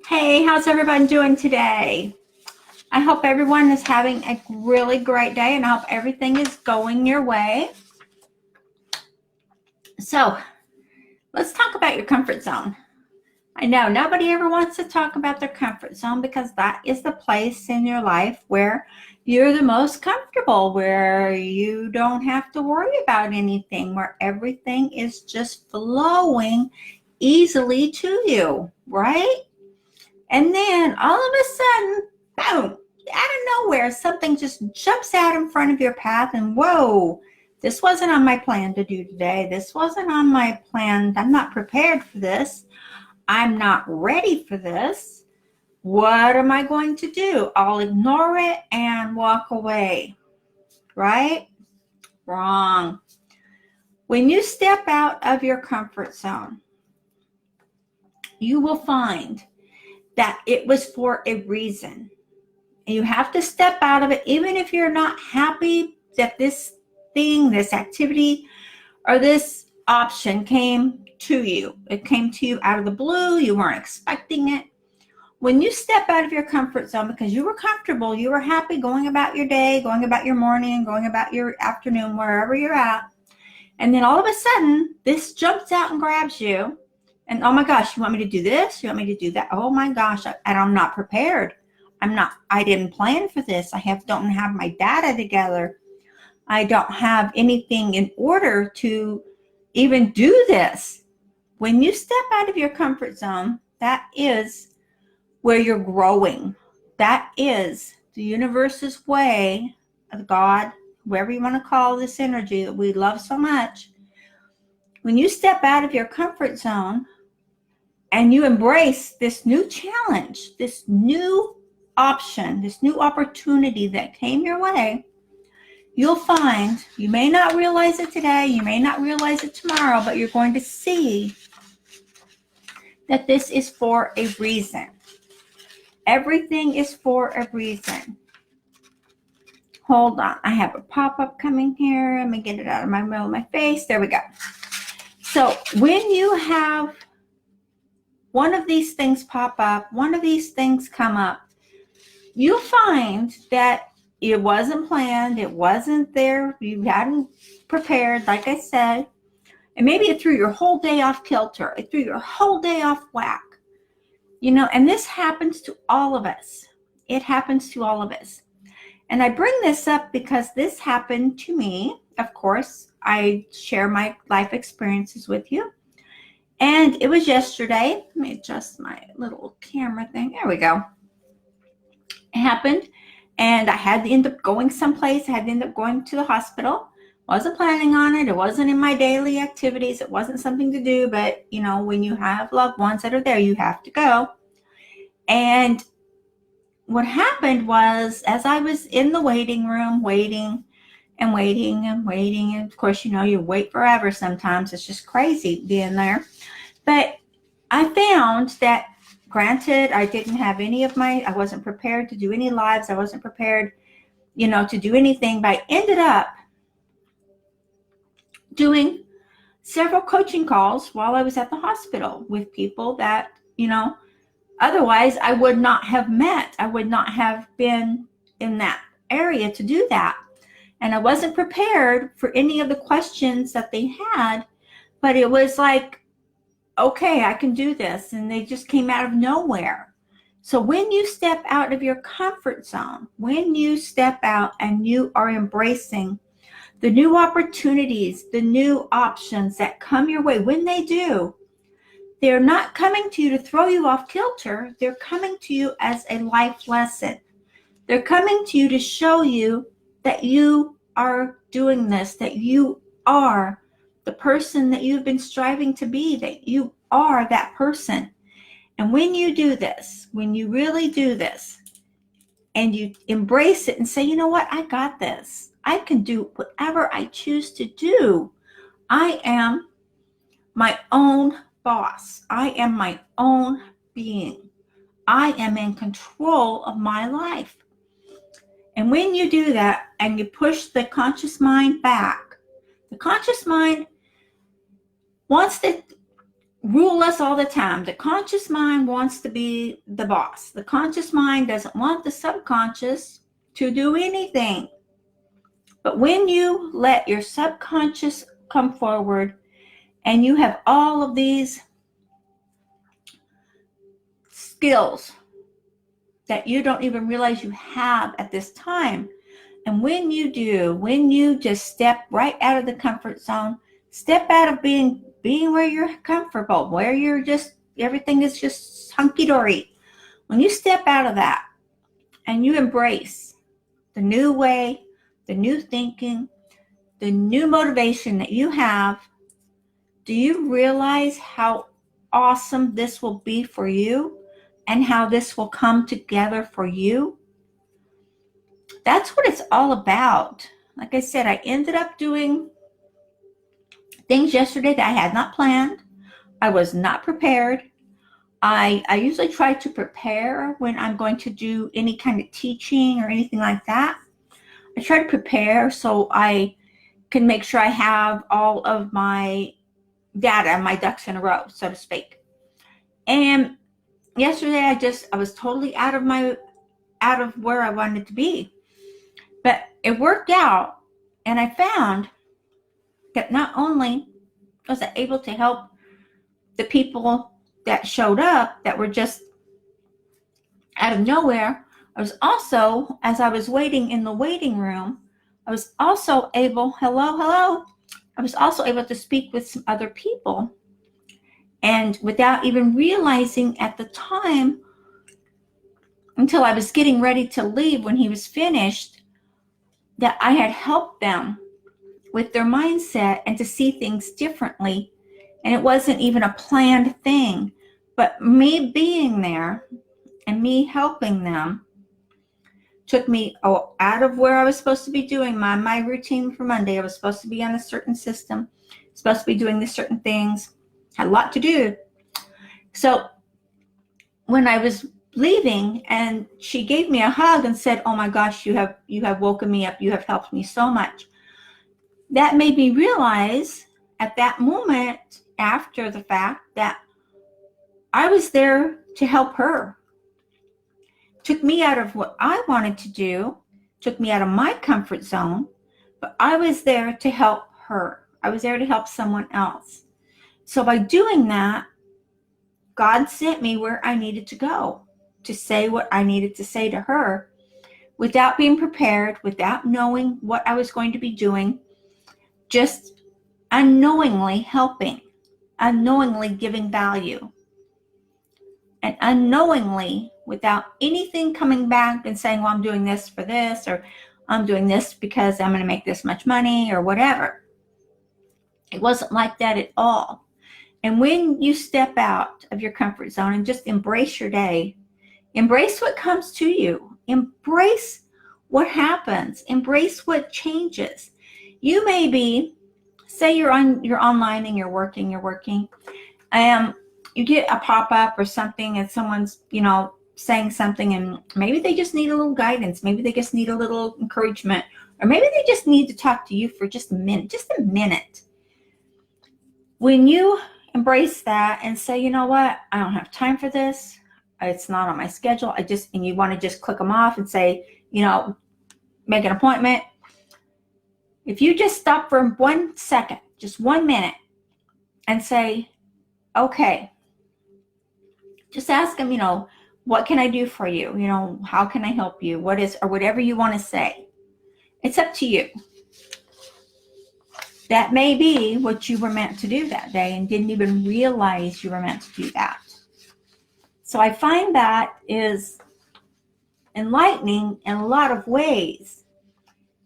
Hey, how's everyone doing today? I hope everyone is having a really great day and I hope everything is going your way. So, let's talk about your comfort zone. I know nobody ever wants to talk about their comfort zone because that is the place in your life where you're the most comfortable, where you don't have to worry about anything, where everything is just flowing easily to you, right? And then all of a sudden, boom, out of nowhere, something just jumps out in front of your path and whoa, this wasn't on my plan to do today. This wasn't on my plan. I'm not prepared for this. I'm not ready for this. What am I going to do? I'll ignore it and walk away, right? Wrong. When you step out of your comfort zone, you will find that it was for a reason. And you have to step out of it, even if you're not happy that this thing, this activity, or this option came to you. It came to you out of the blue. You weren't expecting it. When you step out of your comfort zone because you were comfortable, you were happy going about your day, going about your morning, going about your afternoon, wherever you're at, and then all of a sudden, this jumps out and grabs you. And oh my gosh, you want me to do this? You want me to do that? Oh my gosh, and I'm not prepared. I didn't plan for this. Don't have my data together. I don't have anything in order to even do this. When you step out of your comfort zone, that is where you're growing. That is the universe's way of God, whoever you want to call this energy that we love so much. When you step out of your comfort zone and you embrace this new challenge, this new option, this new opportunity that came your way, you'll find, you may not realize it today, you may not realize it tomorrow, but you're going to see that this is for a reason. Everything is for a reason. Hold on, I have a pop-up coming here. Let me get it out of my middle of my face. There we go. So when you have one of these things pop up, one of these things come up, you'll find that it wasn't planned, it wasn't there, you hadn't prepared, like I said, and maybe it threw your whole day off kilter, it threw your whole day off whack. And this happens to all of us. It happens to all of us. And I bring this up because this happened to me. Of course, I share my life experiences with you. And it was yesterday. Let me adjust my little camera thing. There we go. It happened. And I had to end up going someplace. I had to end up going to the hospital. Wasn't planning on it. It wasn't in my daily activities. It wasn't something to do. But, when you have loved ones that are there, you have to go. And what happened was, as I was in the waiting room, waiting, and of course, you wait forever sometimes. It's just crazy being there. But I found that, granted, I didn't have I wasn't prepared to do any lives. I wasn't prepared, to do anything. But I ended up doing several coaching calls while I was at the hospital with people that, otherwise I would not have met. I would not have been in that area to do that. And I wasn't prepared for any of the questions that they had, but it was like, okay, I can do this. And they just came out of nowhere. So when you step out of your comfort zone, when you step out and you are embracing the new opportunities, the new options that come your way, when they do, they're not coming to you to throw you off kilter. They're coming to you as a life lesson. They're coming to you to show you that you are doing this, that you are the person that you've been striving to be, that you are that person. And when you do this, when you really do this, and you embrace it and say, you know what, I got this. I can do whatever I choose to do. I am my own boss. I am my own being. I am in control of my life. And when you do that and you push the conscious mind back, the conscious mind wants to rule us all the time. The conscious mind wants to be the boss. The conscious mind doesn't want the subconscious to do anything. But when you let your subconscious come forward and you have all of these skills that you don't even realize you have at this time, and when you do, when you just step right out of the comfort zone, step out of being where you're comfortable, where you're just, everything is just hunky-dory. When you step out of that and you embrace the new way, the new thinking, the new motivation that you have, do you realize how awesome this will be for you and how this will come together for you? That's what it's all about. Like I said, I ended up doing things yesterday that I had not planned. I was not prepared. I usually try to prepare when I'm going to do any kind of teaching or anything like that. I try to prepare so I can make sure I have all of my data, my ducks in a row, so to speak. And yesterday I was totally out of where I wanted to be. But it worked out, and I found that not only was I able to help the people that showed up that were just out of nowhere, I was also, as I was waiting in the waiting room, I was also able, hello, I was also able to speak with some other people. And without even realizing at the time, until I was getting ready to leave when he was finished, that I had helped them with their mindset and to see things differently. And it wasn't even a planned thing, but me being there and me helping them took me out of where I was supposed to be doing my routine for Monday. I was supposed to be on a certain system, supposed to be doing these certain things, had a lot to do. So when I was leaving and she gave me a hug and said, "Oh my gosh, you have woken me up. You have helped me so much." That made me realize at that moment, after the fact, that I was there to help her. Took me out of what I wanted to do, took me out of my comfort zone, but I was there to help her. I was there to help someone else. So by doing that, God sent me where I needed to go to say what I needed to say to her without being prepared, without knowing what I was going to be doing, just unknowingly helping, unknowingly giving value, and unknowingly, without anything coming back and saying, well, I'm doing this for this, or I'm doing this because I'm going to make this much money, or whatever. It wasn't like that at all. And when you step out of your comfort zone and just embrace your day, embrace what comes to you, embrace what happens, embrace what changes. You may be, say you're online and you're working, you get a pop-up or something and someone's, saying something, and maybe they just need a little guidance, maybe they just need a little encouragement, or maybe they just need to talk to you for just a minute. When you embrace that and say, you know what, I don't have time for this, it's not on my schedule, and you want to just click them off and say, make an appointment. If you just stop for 1 second, just 1 minute, and say, okay, just ask them, what can I do for you? How can I help you? Or whatever you want to say. It's up to you. That may be what you were meant to do that day and didn't even realize you were meant to do that. So I find that is enlightening in a lot of ways.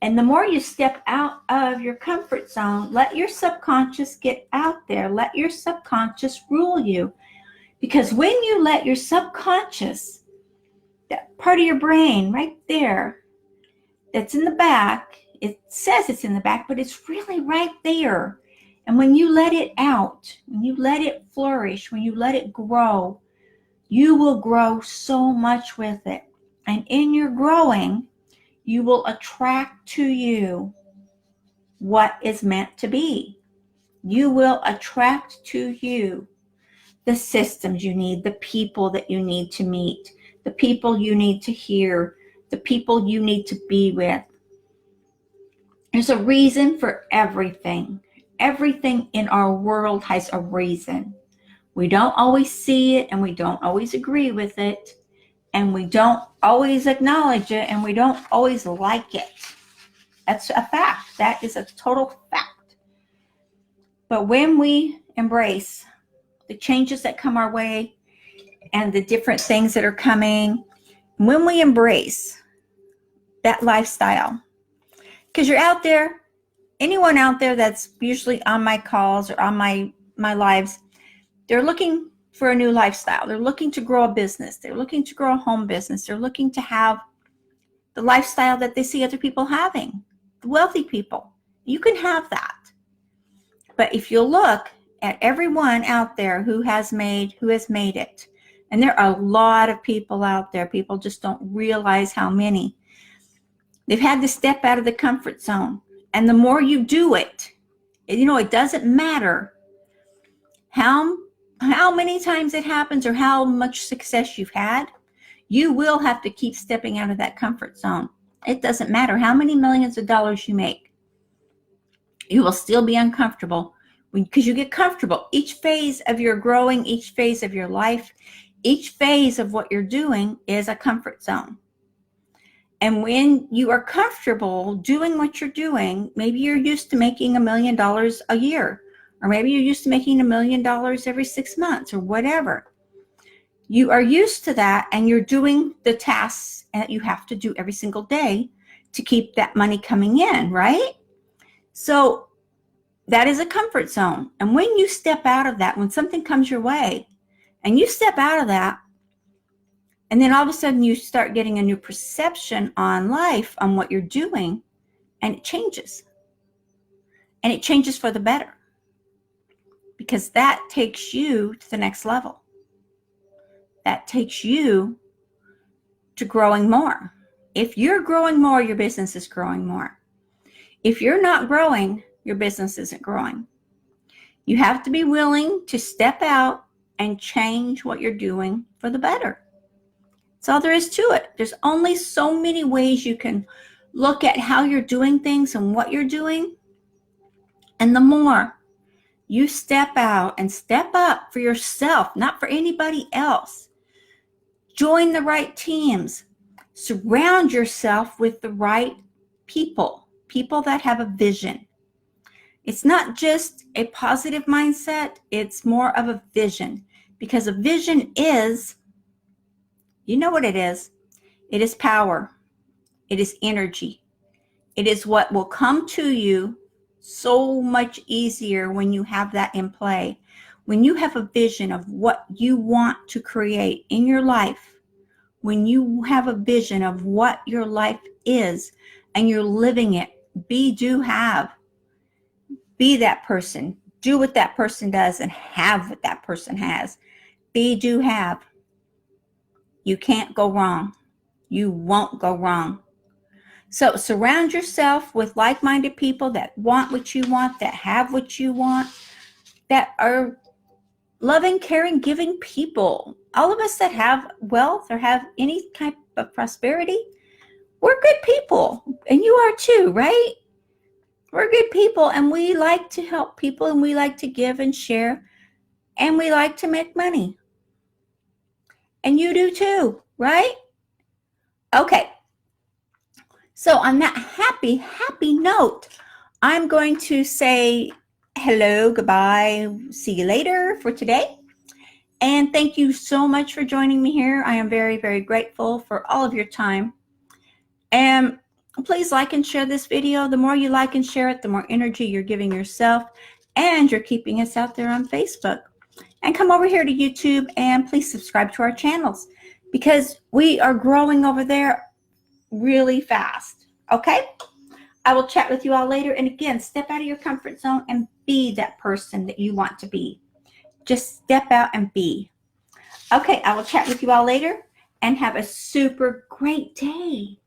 And the more you step out of your comfort zone, let your subconscious get out there. Let your subconscious rule you. Because when you let your subconscious, that part of your brain right there, that's in the back, it says it's in the back, but it's really right there. And when you let it out, when you let it flourish, when you let it grow, you will grow so much with it. And in your growing, you will attract to you what is meant to be. You will attract to you the systems you need, the people that you need to meet, the people you need to hear, the people you need to be with. There's a reason for everything. Everything in our world has a reason. We don't always see it, and we don't always agree with it, and we don't always acknowledge it, and we don't always like it. That's a fact. That is a total fact. But when we embrace the changes that come our way and the different things that are coming, when we embrace that lifestyle, because you're out there, anyone out there that's usually on my calls or on my lives, they're looking for a new lifestyle. They're looking to grow a business. They're looking to grow a home business. They're looking to have the lifestyle that they see other people having, the wealthy people. You can have that. But if you look at everyone out there who has made it, and there are a lot of people out there, people just don't realize how many. They've had to step out of the comfort zone. And the more you do it, it doesn't matter how many times it happens or how much success you've had, you will have to keep stepping out of that comfort zone. It doesn't matter how many millions of dollars you make. You will still be uncomfortable because you get comfortable. Each phase of your growing, each phase of your life, each phase of what you're doing is a comfort zone. And when you are comfortable doing what you're doing, maybe you're used to making $1 million a year, or maybe you're used to making $1 million every 6 months or whatever. You are used to that, and you're doing the tasks that you have to do every single day to keep that money coming in, right? So that is a comfort zone. And when you step out of that, when something comes your way and you step out of that, and then all of a sudden you start getting a new perception on life, on what you're doing, and it changes. And it changes for the better, because that takes you to the next level. That takes you to growing more. If you're growing more, your business is growing more. If you're not growing, your business isn't growing. You have to be willing to step out and change what you're doing for the better. That's all there is to it. There's only so many ways you can look at how you're doing things and what you're doing. And the more you step out and step up for yourself, not for anybody else, join the right teams, surround yourself with the right people that have a vision. It's not just a positive mindset, it's more of a vision, because a vision is, you know what it is? It is power. It is energy. It is what will come to you so much easier when you have that in play. When you have a vision of what you want to create in your life, when you have a vision of what your life is and you're living it, be, do, have. Be that person. Do what that person does and have what that person has. Be, do, have. You can't go wrong. You won't go wrong. So surround yourself with like-minded people that want what you want, that have what you want, that are loving, caring, giving people. All of us that have wealth or have any type of prosperity, we're good people. And you are too, right? We're good people, and we like to help people, and we like to give and share, and we like to make money. And you do too, right? Okay. So on that happy note, I'm going to say hello, goodbye, see you later for today. And thank you so much for joining me here. I am very, very grateful for all of your time. And please like and share this video. The more you like and share it, the more energy you're giving yourself, and you're keeping us out there on Facebook. And come over here to YouTube and please subscribe to our channels, because we are growing over there really fast. Okay? I will chat with you all later. And again, step out of your comfort zone and be that person that you want to be. Just step out and be. Okay, I will chat with you all later, and have a super great day.